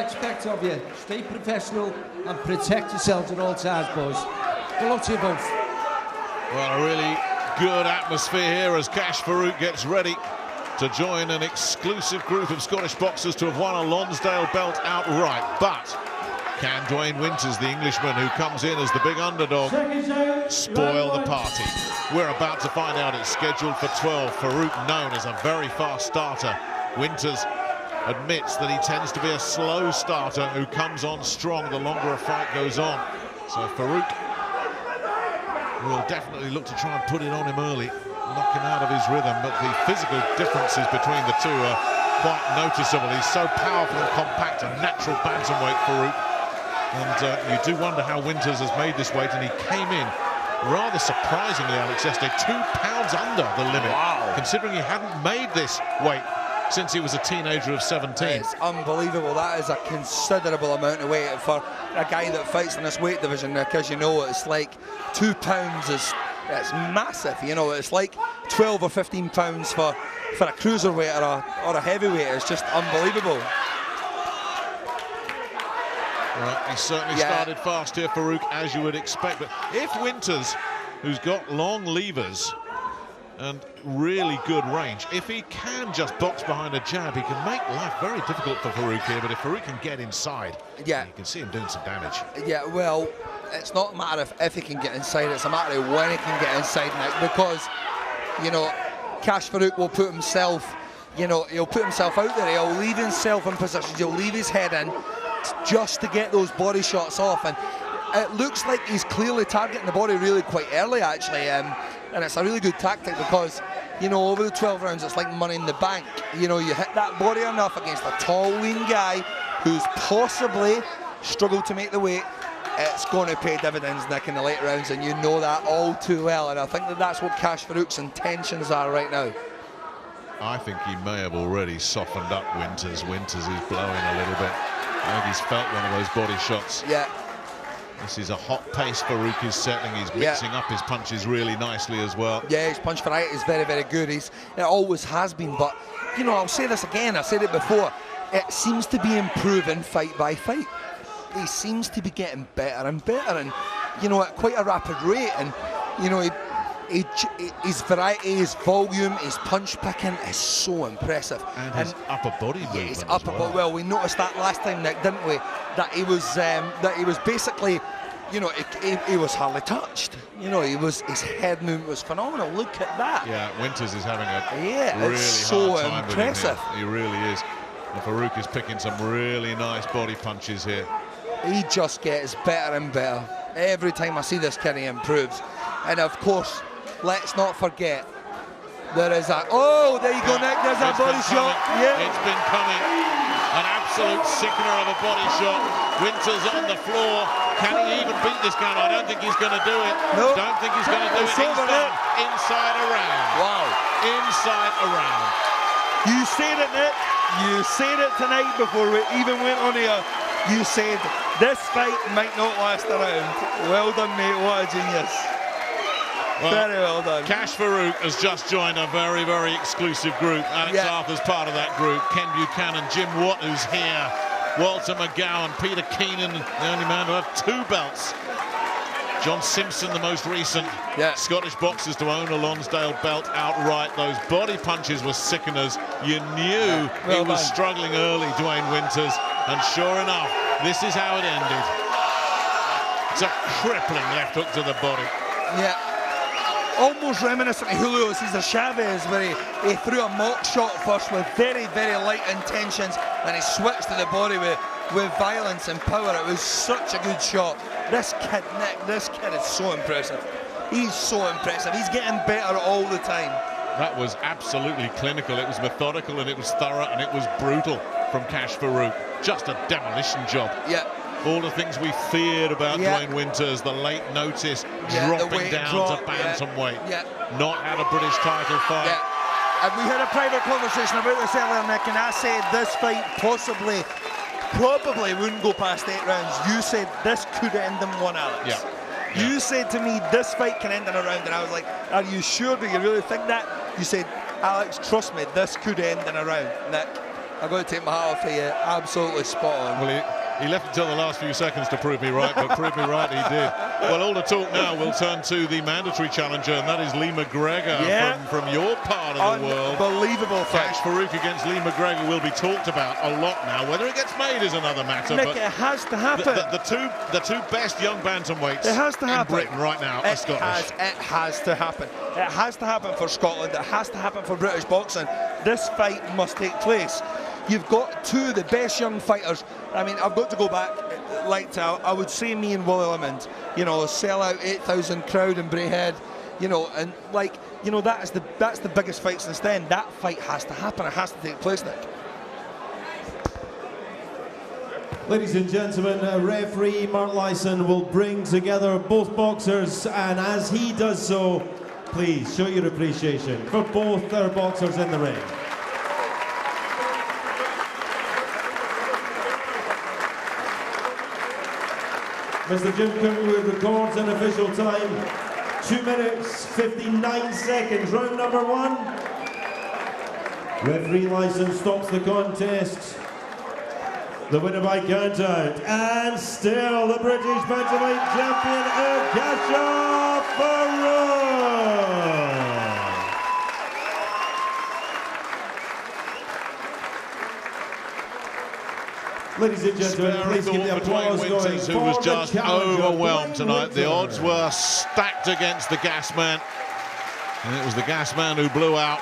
expect of you. Stay professional and protect yourselves at all times, boys. Good luck to you both. Well, a really good atmosphere here as Cash Farooq gets ready to join an exclusive group of Scottish boxers to have won a Lonsdale belt outright. But can Duane Winters, the Englishman who comes in as the big underdog, spoil the party? We're about to find out. It's scheduled for 12. Farooq, known as a very fast starter. Winters admits that he tends to be a slow starter who comes on strong the longer a fight goes on. So Farooq will definitely look to try and put it on him early, knock him out of his rhythm, but the physical differences between the two are quite noticeable. He's so powerful and compact, a natural bantamweight, Farooq. And you do wonder how Winters has made this weight, and he came in rather surprisingly, Alex, yesterday, 2 pounds under the limit. Wow. Considering he hadn't made this weight since he was a teenager of 17. It's unbelievable. That is a considerable amount of weight for a guy that fights in this weight division, because you know it's like 2 pounds is massive. You know, it's like 12 or 15 pounds for a cruiserweight or a heavyweight. It's just unbelievable. Well, he certainly started fast here, Farooq, as you would expect. But if Winters, who's got long levers and really good range, if he can just box behind a jab, he can make life very difficult for Farooq here. But if Farooq can get inside, you can see him doing some damage. Yeah, well, it's not a matter of if he can get inside, it's a matter of when he can get inside, Nick, because, you know, Cash Farooq will put himself, you know, he'll put himself out there, he'll leave himself in positions, he'll leave his head in just to get those body shots off. And it looks like he's clearly targeting the body really quite early, actually. And it's a really good tactic because, you know, over the 12 rounds, it's like money in the bank. You know, you hit that body enough against a tall, lean guy who's possibly struggled to make the weight. It's going to pay dividends, Nick, in the late rounds, and you know that all too well. And I think that's what Cash Farooq's intentions are right now. I think he may have already softened up Winters. Winters is blowing a little bit. I think he's felt one of those body shots. Yeah. This is a hot pace Farooq is setting. He's mixing up his punches really nicely as well. Yeah, his punch variety is very, very good. It always has been. But, you know, I'll say this again. I said it before. It seems to be improving fight by fight. He seems to be getting better and better, and, you know, at quite a rapid rate. And, you know, his variety, his volume, his punch picking is so impressive. And his upper body movement his upper as well. Well, we noticed that last time, Nick, didn't we? That he was basically, you know, he was hardly touched. You know, his head movement was phenomenal. Look at that. Yeah, Winters is having a it's really so hard time impressive. with him here. He really is. And Farooq is picking some really nice body punches here. He just gets better and better. Every time I see this kid, he improves. And of course, let's not forget, there is a... Oh, there you go, Nick. There's a body shot. Yeah. It's been coming. An absolute sickener of a body shot. Winters on the floor. Can he even beat this guy? I don't think he's going to do it. No. Don't think he's going to do it. He's done. Inside a round. Wow. Inside a round. You said it, Nick. You said it tonight before we even went on here. You said this fight might not last a round. Well done, mate. What a genius. Well, very well done. Cash Farooq has just joined a very, very exclusive group. Alex Arthur's part of that group. Ken Buchanan, Jim Watt, who's here. Walter McGowan, Peter Keenan, the only man to have 2 belts. John Simpson, the most recent Scottish boxers to own a Lonsdale belt outright. Those body punches were sickeners. You knew he was struggling early, Duane Winters. And sure enough, this is how it ended. It's a crippling left hook to the body. Yeah. Almost reminiscent of Julio Cesar Chavez, where he threw a mock shot first with very, very light intentions, and he switched to the body with violence and power. It was such a good shot. This kid, Nick, this kid is so impressive. He's so impressive. He's getting better all the time. That was absolutely clinical. It was methodical, and it was thorough, and it was brutal from Cash Farooq. Just a demolition job. Yeah. All the things we feared about Duane Winters, the late notice, dropping down to bantamweight, not had a British title fight. And we had a private conversation about this earlier, Nick, and I said this fight probably wouldn't go past 8 rounds. You said this could end in 1, Alex. You said to me, this fight can end in a round, and I was like, are you sure? Do you really think that? You said, Alex, trust me, this could end in a round, Nick. I've got to take my hat off to you. Absolutely spot on. Well, he left until the last few seconds to prove me right, but prove me right he did. Well, all the talk now will turn to the mandatory challenger, and that is Lee McGregor from your part of the world. Unbelievable fight. Cash Farooq against Lee McGregor will be talked about a lot now. Whether it gets made is another matter. Nick, but it has to happen. The two best young bantamweights it has to happen. in Britain right now are Scottish. It has to happen. It has to happen for Scotland. It has to happen for British boxing. This fight must take place. You've got two of the best young fighters. I mean, I've got to go back. I would say me and Willie Lemond, you know, sell out 8,000 crowd in Braehead, you know, and like, you know, that's the biggest fight since then. That fight has to happen. It has to take place, Nick. Ladies and gentlemen, referee Mark Lyson will bring together both boxers, and as he does so, please show your appreciation for both our boxers in the ring. Mr. Jim Kirkwood records an official time, 2 minutes, 59 seconds, round number 1. Referee Lyson stops the contest. The winner by count out, and still the British bantamweight champion, Ukashir Farooq. Ladies and gentlemen, please give the applause going who was just overwhelmed tonight. The odds were stacked against the gas man, and it was the gas man who blew out.